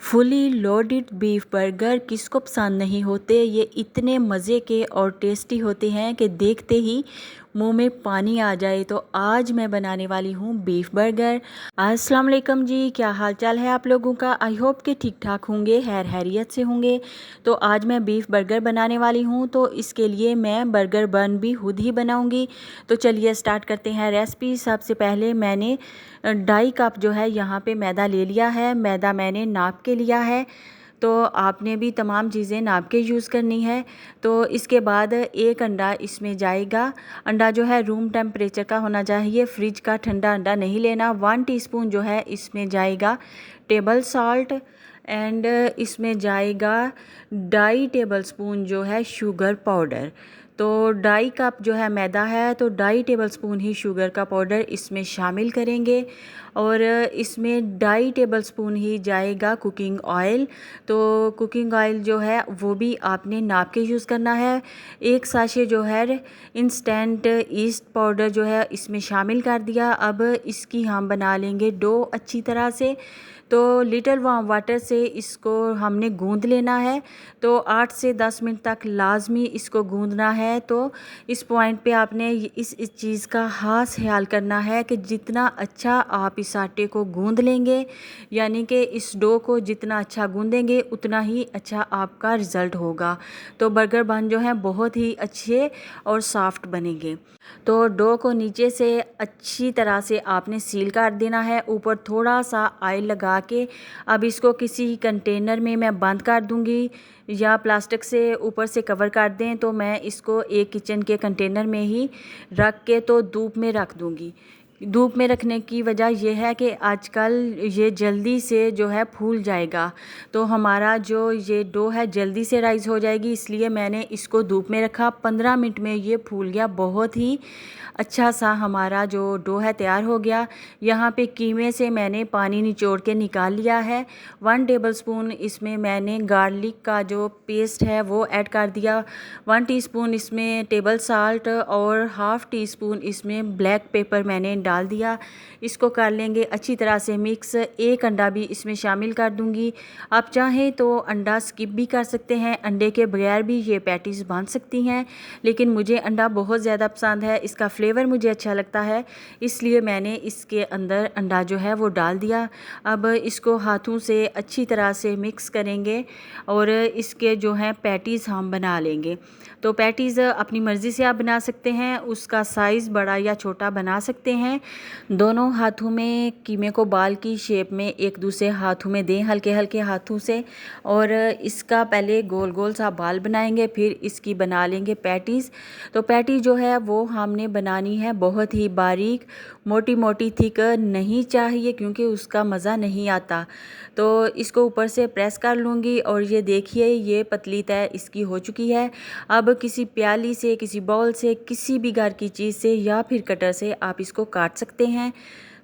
Fully loaded beef burger किसको पसंद नहीं होते। ये इतने मज़े के और टेस्टी होते हैं कि देखते ही मुंह में पानी आ जाए। तो आज मैं बनाने वाली हूँ बीफ बर्गर। अस्सलाम वालेकुम जी, क्या हाल चाल है आप लोगों का। आई होप कि ठीक ठाक होंगे, हैरियत से होंगे। तो आज मैं बीफ बर्गर बनाने वाली हूँ, तो इसके लिए मैं बर्गर बन भी खुद ही बनाऊँगी। तो चलिए स्टार्ट करते हैं रेसिपी। सबसे पहले मैंने 2.5 कप जो है यहाँ पे मैदा ले लिया है। मैदा मैंने नाप के लिया है, तो आपने भी तमाम चीज़ें नाप के यूज़ करनी है। तो इसके बाद एक अंडा इसमें जाएगा। अंडा जो है रूम टेम्परेचर का होना चाहिए, फ्रिज का ठंडा अंडा नहीं लेना। 1 टीस्पून जो है इसमें जाएगा टेबल सॉल्ट, एंड इसमें जाएगा 2.5 टेबल स्पून जो है शुगर पाउडर। तो 2.5 कप जो है मैदा है, तो 2.5 टेबल स्पून ही शुगर का पाउडर इसमें शामिल करेंगे। और इसमें 2.5 टेबल स्पून ही जाएगा कुकिंग ऑयल। तो कुकिंग ऑयल जो है वो भी आपने नाप के यूज़ करना है। एक साशे जो है इंस्टेंट ईस्ट पाउडर जो है इसमें शामिल कर दिया। अब इसकी हम बना लेंगे डो अच्छी तरह से। तो लिटिल वार्म वाटर से इसको हमने गूंद लेना है। तो 8 से 10 मिनट तक लाजमी इसको गूंदना है। तो इस पॉइंट पे आपने इस चीज़ का खास ख्याल करना है कि जितना अच्छा आप इस आटे को गूंद लेंगे, यानी कि इस डो को जितना अच्छा गूंदेंगे उतना ही अच्छा आपका रिज़ल्ट होगा। तो बर्गर बन जो है बहुत ही अच्छे और सॉफ्ट बनेंगे। तो डो को नीचे से अच्छी तरह से आपने सील कर देना है, ऊपर थोड़ा सा ऑयल लगा के। अब इसको किसी कंटेनर में मैं बंद कर दूंगी, या प्लास्टिक से ऊपर से कवर कर दें। तो मैं इसको एक किचन के कंटेनर में ही रख के तो धूप में रख दूंगी। धूप में रखने की वजह यह है कि आजकल ये जल्दी से जो है फूल जाएगा, तो हमारा जो ये डो है जल्दी से राइज़ हो जाएगी। इसलिए मैंने इसको धूप में रखा। 15 मिनट में ये फूल गया, बहुत ही अच्छा सा हमारा जो डो है तैयार हो गया। यहाँ पे कीमे से मैंने पानी निचोड़ के निकाल लिया है। 1 टेबल स्पून इसमें मैंने गार्लिक का जो पेस्ट है वो ऐड कर दिया। 1 टीस्पून इसमें टेबल साल्ट और हाफ़ टी स्पून इसमें ब्लैक पेपर मैंने डाल दिया। इसको कर लेंगे अच्छी तरह से मिक्स। एक अंडा भी इसमें शामिल कर दूंगी। आप चाहें तो अंडा स्किप भी कर सकते हैं, अंडे के बगैर भी ये पैटीज़ बन सकती हैं, लेकिन मुझे अंडा बहुत ज़्यादा पसंद है, इसका फ्लेवर मुझे अच्छा लगता है, इसलिए मैंने इसके अंदर अंडा जो है वो डाल दिया। अब इसको हाथों से अच्छी तरह से मिक्स करेंगे और इसके जो हैं पैटीज़ हम बना लेंगे। तो पैटीज़ अपनी मर्ज़ी से आप बना सकते हैं, उसका साइज़ बड़ा या छोटा बना सकते हैं। दोनों हाथों में कीमे को बाल की शेप में एक दूसरे हाथों में दें, हल्के हल्के हाथों से। और इसका पहले गोल गोल सा बाल बनाएंगे, फिर इसकी बना लेंगे पैटीज़। तो पैटी जो है वो हमने बनानी है बहुत ही बारीक, मोटी मोटी थिक नहीं चाहिए, क्योंकि उसका मज़ा नहीं आता। तो इसको ऊपर से प्रेस कर लूँगी और ये देखिए ये पतली तय इसकी हो चुकी है। अब किसी प्याली से, किसी बाउल से, किसी भी घर की चीज़ से या फिर कटर से आप इसको काट सकते हैं।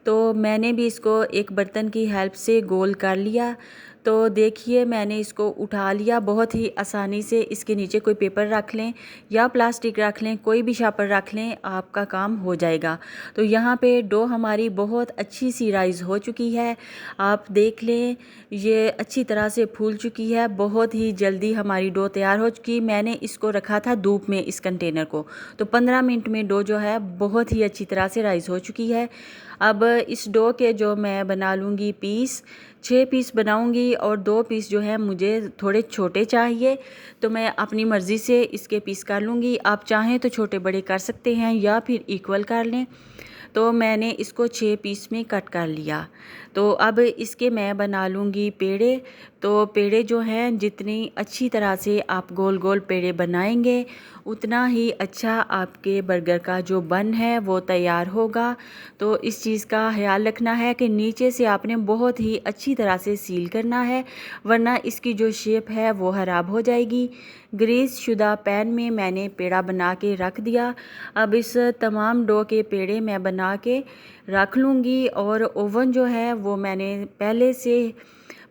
तो मैंने भी इसको एक बर्तन की हेल्प से गोल कर लिया। तो देखिए मैंने इसको उठा लिया बहुत ही आसानी से। इसके नीचे कोई पेपर रख लें या प्लास्टिक रख लें, कोई भी शापर रख लें, आपका काम हो जाएगा। तो यहाँ पे डो हमारी बहुत अच्छी सी राइज़ हो चुकी है। आप देख लें ये अच्छी तरह से फूल चुकी है, बहुत ही जल्दी हमारी डो तैयार हो चुकी। मैंने इसको रखा था धूप में इस कंटेनर को, तो 15 मिनट में डो जो है बहुत ही अच्छी तरह से राइज़ हो चुकी है। अब इस डो के जो मैं बना लूँगी पीस, 6 पीस बनाऊँगी और 2 पीस जो है मुझे थोड़े छोटे चाहिए, तो मैं अपनी मर्ज़ी से इसके पीस कर लूँगी। आप चाहें तो छोटे बड़े कर सकते हैं या फिर इक्वल कर लें। तो मैंने इसको 6 पीस में कट कर लिया। तो अब इसके मैं बना लूँगी पेड़े। तो पेड़े जो हैं जितनी अच्छी तरह से आप गोल गोल पेड़े बनाएंगे, उतना ही अच्छा आपके बर्गर का जो बन है वो तैयार होगा। तो इस चीज़ का ख्याल रखना है कि नीचे से आपने बहुत ही अच्छी तरह से सील करना है, वरना इसकी जो शेप है वो ख़राब हो जाएगी। ग्रीस शुदा पैन में मैंने पेड़ा बना के रख दिया। अब इस तमाम डो के पेड़े मैं बना के रख लूँगी। और ओवन जो है वो मैंने पहले से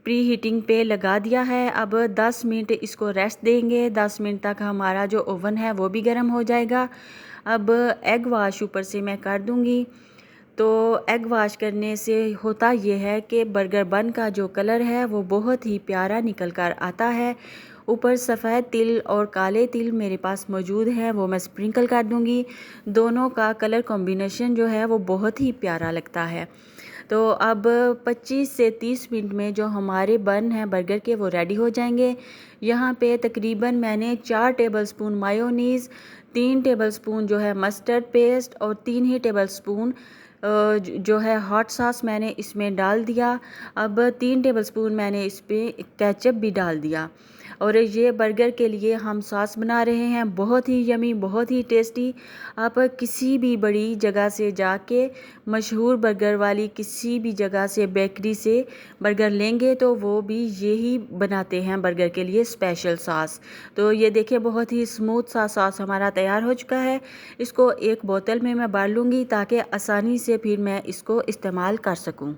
प्री हीटिंग पे लगा दिया है। अब 10 मिनट इसको रेस्ट देंगे। 10 मिनट तक हमारा जो ओवन है वो भी गर्म हो जाएगा। अब एग वाश ऊपर से मैं कर दूँगी। तो एग वाश करने से होता ये है कि बर्गर बन का जो कलर है वो बहुत ही प्यारा निकल कर आता है। ऊपर सफ़ेद तिल और काले तिल मेरे पास मौजूद है, वो मैं स्प्रिंकल कर दूँगी। दोनों का कलर कॉम्बिनेशन जो है वो बहुत ही प्यारा लगता है। तो अब 25 से 30 मिनट में जो हमारे बन हैं बर्गर के वो रेडी हो जाएंगे। यहाँ पे तकरीबन मैंने 4 टेबलस्पून मायोनीज़, 3 टेबलस्पून जो है मस्टर्ड पेस्ट और 3 ही टेबलस्पून जो है हॉट सॉस मैंने इसमें डाल दिया। अब 3 टेबलस्पून मैंने इस पर केचप भी डाल दिया। और ये बर्गर के लिए हम सॉस बना रहे हैं, बहुत ही यमी, बहुत ही टेस्टी। आप किसी भी बड़ी जगह से जाके मशहूर बर्गर वाली किसी भी जगह से बेकरी से बर्गर लेंगे तो वो भी यही बनाते हैं बर्गर के लिए स्पेशल सॉस। तो ये देखिए बहुत ही स्मूथ सा सॉस हमारा तैयार हो चुका है। इसको एक बोतल में मैं भर लूँगी ताकि आसानी से फिर मैं इसको इस्तेमाल कर सकूँ।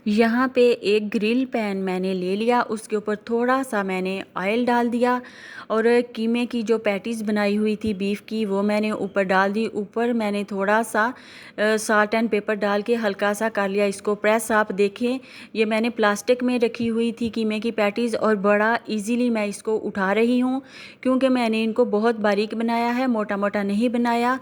यहाँ पे एक ग्रिल पैन मैंने ले लिया, उसके ऊपर थोड़ा सा मैंने ऑयल डाल दिया और कीमे की जो पैटीज़ बनाई हुई थी बीफ की वो मैंने ऊपर डाल दी। ऊपर मैंने थोड़ा सा साल्ट एंड पेपर डाल के हल्का सा कर लिया इसको प्रेस। आप देखें ये मैंने प्लास्टिक में रखी हुई थी कीमे की पैटीज़ और बड़ा इजीली मैं इसको उठा रही हूँ क्योंकि मैंने इनको बहुत बारीक बनाया है, मोटा मोटा नहीं बनाया।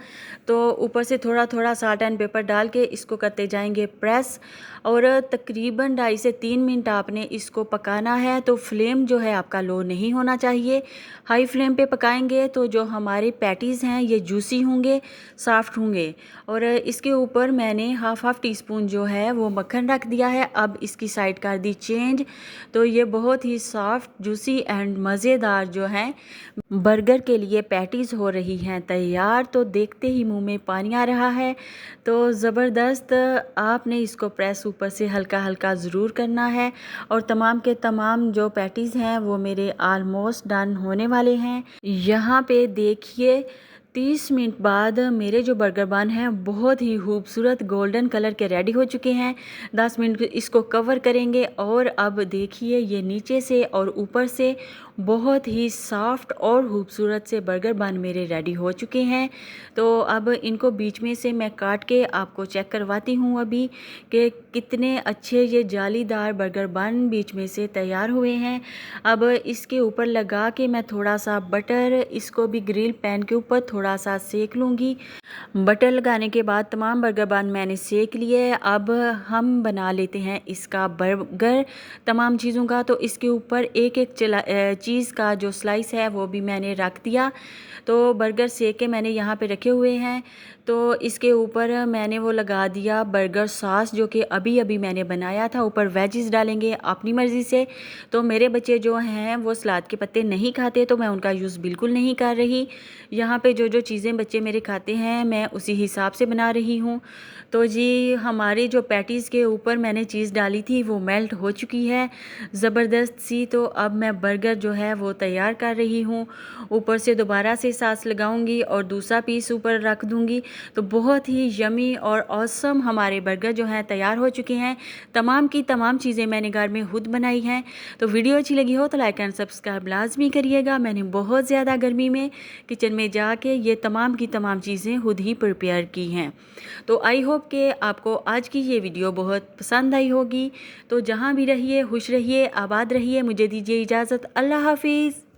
तो ऊपर से थोड़ा थोड़ा साल्ट एंड पेपर डाल के इसको करते जाएंगे प्रेस और तकरीबन 2.5 से 3 मिनट आपने इसको पकाना है। तो फ्लेम जो है आपका लो नहीं होना चाहिए। हाई फ्लेम पे पकाएंगे तो जो हमारे पैटीज़ हैं ये जूसी होंगे, सॉफ्ट होंगे। और इसके ऊपर मैंने हाफ टी स्पून जो है वो मक्खन रख दिया है। अब इसकी साइड कर दी चेंज। तो ये बहुत ही सॉफ्ट, जूसी एंड मज़ेदार जो है बर्गर के लिए पैटीज़ हो रही हैं तैयार। तो देखते ही मुंह में पानी आ रहा है। तो ज़बरदस्त, आपने इसको प्रेस ऊपर से हल्का हल्का ज़रूर करना है। और तमाम के तमाम जो पैटीज़ हैं वो मेरे आलमोस्ट डन होने वाले हैं। यहाँ पे देखिए 30 मिनट बाद मेरे जो बर्गर बन हैं बहुत ही खूबसूरत गोल्डन कलर के रेडी हो चुके हैं। 10 मिनट इसको कवर करेंगे और अब देखिए ये नीचे से और ऊपर से बहुत ही सॉफ्ट और खूबसूरत से बर्गर बन मेरे रेडी हो चुके हैं। तो अब इनको बीच में से मैं काट के आपको चेक करवाती हूँ अभी कि कितने अच्छे ये जालीदार बर्गर बन बीच में से तैयार हुए हैं। अब इसके ऊपर लगा के मैं थोड़ा सा बटर इसको भी ग्रिल पैन के ऊपर थोड़ा सा सेक लूँगी। बटर लगाने के बाद तमाम बर्गर बन मैंने सेक लिए। अब हम बना लेते हैं इसका बर्गर तमाम चीज़ों का। तो इसके ऊपर एक एक चीज़ का जो स्लाइस है वो भी मैंने रख दिया। तो बर्गर सेक के मैंने यहाँ पे रखे हुए हैं। तो इसके ऊपर मैंने वो लगा दिया बर्गर सॉस जो कि अभी अभी मैंने बनाया था। ऊपर वेजिस डालेंगे अपनी मर्ज़ी से। तो मेरे बच्चे जो हैं वो सलाद के पत्ते नहीं खाते तो मैं उनका यूज़ बिल्कुल नहीं कर रही। यहाँ पे जो जो चीज़ें बच्चे मेरे खाते हैं मैं उसी हिसाब से बना रही हूँ। तो जी हमारी जो पैटीज़ के ऊपर मैंने चीज़ डाली थी वो मेल्ट हो चुकी है ज़बरदस्त सी। तो अब मैं बर्गर जो है वो तैयार कर रही हूँ। ऊपर से दोबारा से सॉस लगाऊंगी और दूसरा पीस ऊपर रख दूंगी। तो बहुत ही यमी और ऑसम हमारे बर्गर जो हैं तैयार हो चुके हैं। तमाम की तमाम चीज़ें मैंने घर में खुद बनाई हैं। तो वीडियो अच्छी लगी हो तो लाइक एंड सब्सक्राइब लाजमी करिएगा। मैंने बहुत ज़्यादा गर्मी में किचन में जाके ये तमाम की तमाम चीज़ें खुद ही प्रिपेयर की हैं। तो आई होप कि आपको आज की ये वीडियो बहुत पसंद आई होगी। तो जहाँ भी रहिए खुश रहिए, आबाद रहिए। मुझे दीजिए इजाज़त। अल्लाह हाफिज़।